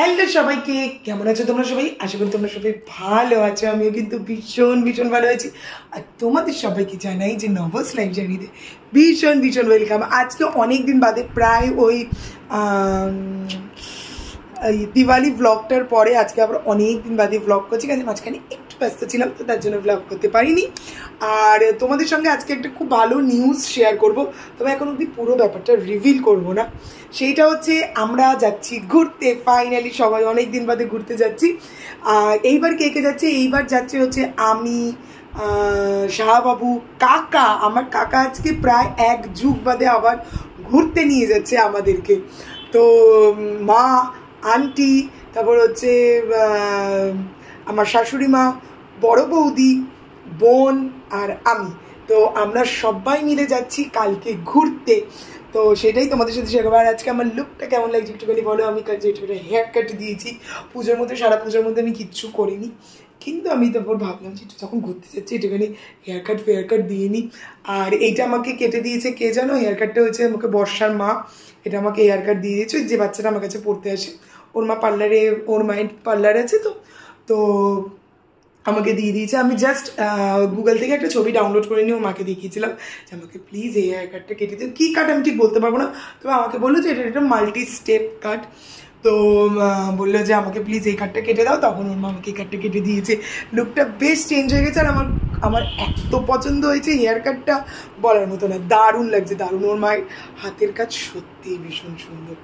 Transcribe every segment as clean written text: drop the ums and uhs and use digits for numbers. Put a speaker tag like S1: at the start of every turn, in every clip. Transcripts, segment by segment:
S1: Hello সবাইকে, কেমন আছো তোমরা সবাই? আশা করি তোমরা সবাই ভালো আছো। আমিও কিন্তু ভীষণ ভীষণ ভালো আছি। আর তোমাদের সবাইকে জানাই যে নভস লাইফ জার্নিতে ভীষণ ভীষণ ওয়েলকাম। আজকে অনেক দিন বাদে, প্রায় ওই দিওয়ালি ব্লগটার পরে আজকে আবার অনেক দিন বাদে ব্লগ করছি, কারণ মাঝখানে একটু ব্যস্ত ছিলাম, তো তার জন্য ব্লগ করতে পারিনি। আর তোমাদের সঙ্গে আজকে একটা খুব ভালো নিউজ শেয়ার করব, তবে এখন অবধি পুরো ব্যাপারটা রিভিল করব না। সেইটা হচ্ছে আমরা যাচ্ছি ঘুরতে, ফাইনালি সবাই অনেক দিন বাদে ঘুরতে যাচ্ছি। এইবার কে কে যাচ্ছে? এইবার যাচ্ছে হচ্ছে আমি, শাহবাবু, কাকা। আমার কাকা আজকে প্রায় এক যুগ বাদে আবার ঘুরতে নিয়ে যাচ্ছে আমাদেরকে। তো মা, আন্টি, তারপর হচ্ছে আমার শাশুড়ি মা, বড় বৌদি, বোন আর আমি। তো আমরা সবাই মিলে যাচ্ছি কালকে ঘুরতে। তো সেটাই তোমাদের সাথে শেয়ার করবো। আর আজকে আমার লুকটা কেমন লাগছে একটুখানি বলো। আমি যেটা হেয়ার কাট দিয়েছি পুজোর মধ্যে, সারা পুজোর মধ্যে আমি কিচ্ছু করিনি, কিন্তু আমি তারপর ভাবলাম যে যখন ঘুরতে যাচ্ছি একটুখানি হেয়ার কাট দিয়ে নিই। আর এইটা আমাকে কেটে দিয়েছে কে জানো? হেয়ার কাটটা হচ্ছে আমাকে বর্ষার মা, এটা আমাকে হেয়ার কাট দিয়ে দিয়েছে। যে বাচ্চাটা আমার কাছে পড়তে আসে, ওর মা পার্লারে, ওর মায়ের পার্লার আছে, তো আমাকে দিয়ে দিয়েছে। আমি জাস্ট গুগল থেকে একটা ছবি ডাউনলোড করে নিয়ে ওর মাকে দেখিয়েছিলাম যে আমাকে প্লিজ এই হেয়ার কাটটা কেটে দিও। কী কাট আমি ঠিক বলতে পারবো না, তবে আমাকে বললো যে এটা একটা মাল্টি স্টেপ কাট। তো বললো যে আমাকে প্লিজ এই কাটটা কেটে দাও, তখন ওর মা আমাকে এই কাটটা কেটে দিয়েছে। লুকটা বেশ চেঞ্জ হয়ে গেছে। আর আমার এত পছন্দ হয়েছে হেয়ার কাটটা, বলার মতো না, দারুণ লাগছে, দারুণ। ওর মায়ের হাতের কাজ সত্যিই ভীষণ সুন্দর।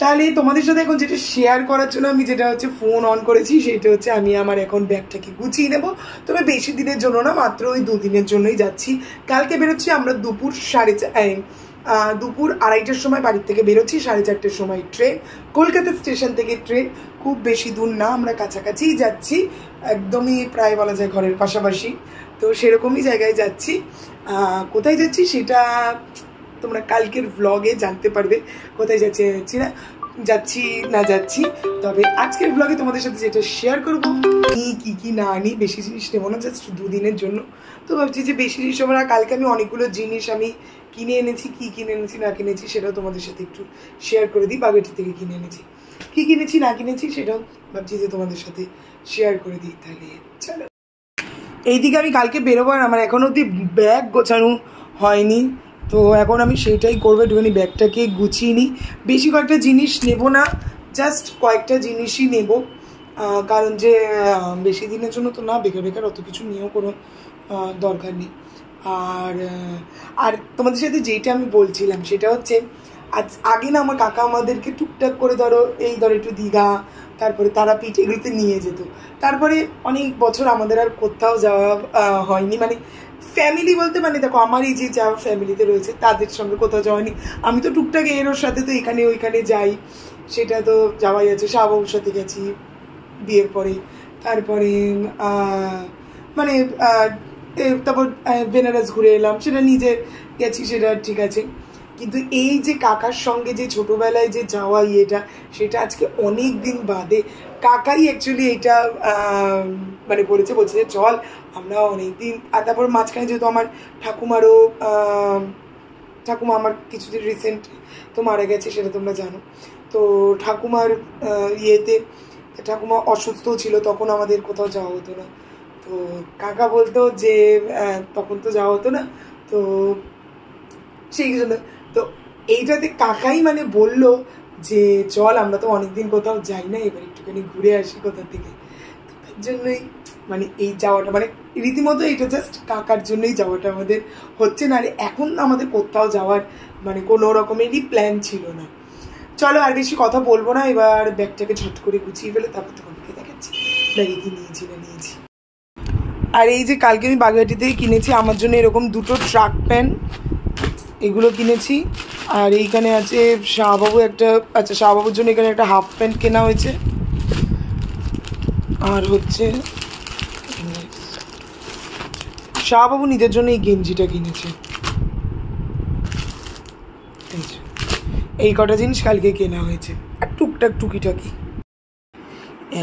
S1: তাহলে তোমাদের সাথে এখন যেটা শেয়ার করার জন্য আমি যেটা হচ্ছে ফোন অন করেছি, সেটা হচ্ছে আমি আমার এখন ব্যাগটাকে গুছিয়ে নেব। তবে বেশি দিনের জন্য না, মাত্র ওই 2 দিনের জন্যই যাচ্ছি। কালকে বেরোচ্ছি আমরা দুপুর 2:30টার সময় বাড়ির থেকে বেরোচ্ছি, 4:30টার সময় ট্রেন, কলকাতা স্টেশন থেকে ট্রেন। খুব বেশি দূর না, আমরা কাছাকাছিই যাচ্ছি, একদমই প্রায় বলা যায় ঘরের পাশাপাশি। তো সেরকমই জায়গায় যাচ্ছি। কোথায় যাচ্ছি সেটা তোমরা কালকের ভ্লগে জানতে পারবে, কোথায় যাচ্ছি না যাচ্ছি। তবে আজকের ভ্লগে তোমাদের সাথে যেটা শেয়ার করবো, কি না আনি, বেশি জিনিস নেবো না, জাস্ট 2 দিনের জন্য। তো ভাবছি যে বেশি জিনিস নেবো না। কালকে আমি অনেকগুলো জিনিস আমি কিনে এনেছি, কি কিনে এনেছি না কিনেছি সেটাও তোমাদের সাথে একটু শেয়ার করে দিই। বাগেটি থেকে কিনে এনেছি, কি কিনেছি না কিনেছি সেটাও ভাবছি যে তোমাদের সাথে শেয়ার করে দিই। তাহলে চলো, এইদিকে আমি কালকে বেরোবো, আর আমার এখনও অবধি ব্যাগ গোছানো হয়নি। তো এখন আমি সেইটাই করবো, একটুখানি ব্যাগটাকে গুছিয়ে নিই। বেশি কয়েকটা জিনিস নেব না, জাস্ট কয়েকটা জিনিসই নেব, কারণ যে বেশি দিনের জন্য তো না, বেকার অত কিছু নিয়েও কোনো দরকার নেই। আর তোমাদের সাথে যেটা আমি বলছিলাম সেটা হচ্ছে, আগে না আমার কাকা আমাদেরকে টুকটাক করে ধরো একটু দীঘা, তারপরে তারাপীঠ, এগুলোতে নিয়ে যেত। তারপরে অনেক বছর আমাদের আর কোথাও যাওয়া হয়নি, মানে ফ্যামিলি বলতে, মানে দেখো আমার এই যে যা ফ্যামিলিতে রয়েছে তাদের সঙ্গে কোথাও যাওয়া হয়নি। আমি তো টুকটাক এর ওর সাথে তো এখানে ওইখানে যাই, সেটা তো যাওয়াই আছে। শাহবাবুর সাথে গেছি বিয়ের পরে, তারপরে মানে তারপর বেনারস ঘুরে এলাম, সেটা নিজে গেছি, সেটা ঠিক আছে। কিন্তু এই যে কাকার সঙ্গে যে ছোটোবেলায় যে যাওয়া ইয়েটা, সেটা আজকে অনেক দিন বাদে কাকাই অ্যাকচুয়ালি এটা মানে বলছে যে চল আমরা অনেক দিন। আর তারপর মাঝখানে যেহেতু আমার ঠাকুমা আমার কিছুদিন রিসেন্ট তো মারা গেছে, সেটা তোমরা জানো। তো ঠাকুমার ইয়েতে ঠাকুমা অসুস্থও ছিল, তখন আমাদের কোথাও যাওয়া হতো না। তো কাকা বলতো যে তখন তো যাওয়া হতো না, তো সেই জন্য তো এইটাতে কাকাই মানে বললো যে চল আমরা তো অনেকদিন কোথাও যাই না, এবার একটুখানি ঘুরে আসি কোথা থেকে। তো তার জন্যই মানে এই যাওয়াটা, মানে রীতিমতো এটা জাস্ট কাকার জন্যই যাওয়াটা আমাদের হচ্ছে না। আর এখন আমাদের কোথাও যাওয়ার মানে কোনো রকমেরই প্ল্যান ছিল না। চলো আর বেশি কথা বলবো না, এবার ব্যাগটাকে ঝট করে গুছিয়ে ফেলে তারপর তোমাদেরকে দেখাচ্ছি ব্যাগে কি নিয়েছি না নিয়েছি। আর এই যে কালকে আমি বাগেরহাটি থেকে কিনেছি আমার জন্য এরকম 2টো ট্রাক প্যান্ট, এগুলো কিনেছি। আর এইখানে আছে শাহবাবু একটা, আচ্ছা শাহবাবুর জন্য এখানে একটা হাফ প্যান্ট কেনা হয়েছে। আর হচ্ছে শাহবাবু নিজের জন্য এই গেঞ্জিটা কিনেছে। এই কটা জিনিস কালকে কেনা হয়েছে, আর টুকটাক টুকিটাকি।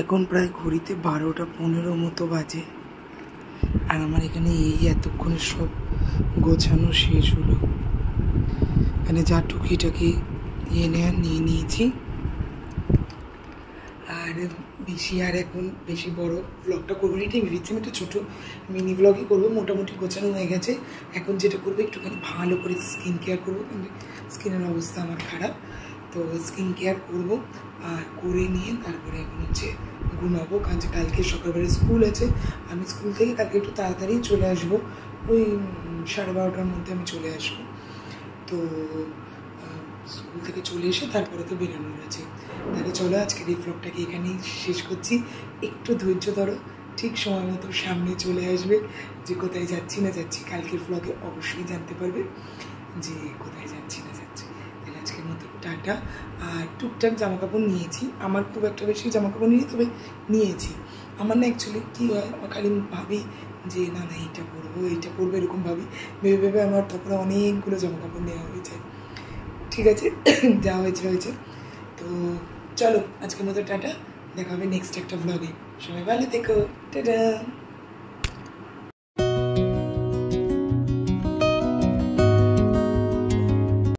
S1: এখন প্রায় ঘড়িতে 12:15 মতো বাজে, আর আমার এখানে এই এতক্ষণে সব গোছানো শেষ হলো। এখানে যা টুকিটাকি নিয়ে নিয়েছি। আর এখন বেশি বড় ব্লগটা করবো না, এটাই ভেবেছি আমি একটা ছোটো মিনি ব্লগই করবো। মোটামুটি গোছানো হয়ে গেছে। এখন যেটা করবো একটুখানি ভালো করে স্কিন কেয়ার করবো, কিন্তু স্কিনের অবস্থা আমার খারাপ। তো স্কিন কেয়ার করবো, আর করে নিয়ে তারপরে এখন হচ্ছে ঘুমাবো, কারণ কালকে সকালবেলা স্কুল আছে। আমি স্কুল থেকে কালকে একটু তাড়াতাড়ি চলে আসবো, ওই 12:30টার মধ্যে আমি চলে আসবো। তো স্কুল থেকে চলে এসে তারপরে তো বেরোনোর আছে। তাহলে চলো আজকের এই ব্লগটাকে এখানেই শেষ করছি। একটু ধৈর্য ধরো, ঠিক সময় মতো সামনে চলে আসবে যে কোথায় যাচ্ছি না যাচ্ছি। কালকের ব্লগে অবশ্যই জানতে পারবে যে কোথায় যাচ্ছি না যাচ্ছি। তাহলে আজকের মতো টাটা। আর টুকটাক জামাকাপড় নিয়েছি, আমার খুব একটা বেশি জামাকাপড় নিয়ে, তবে নিয়েছি। আমার না অ্যাকচুয়ালি কী হয়, আমার খালি ভাবি যে না না এইটা পরবো এরকম ভাবি, ভেবে ভেবে আমার তারপরে অনেকগুলো জামাকাপড় নেওয়া হয়ে যায়। ঠিক আছে, যা হয়েছে। তো চলো আজকের মতো টাটা, দেখা হবে নেক্সট একটা ব্লগে। সবাই ভালো থেকো, টাটা।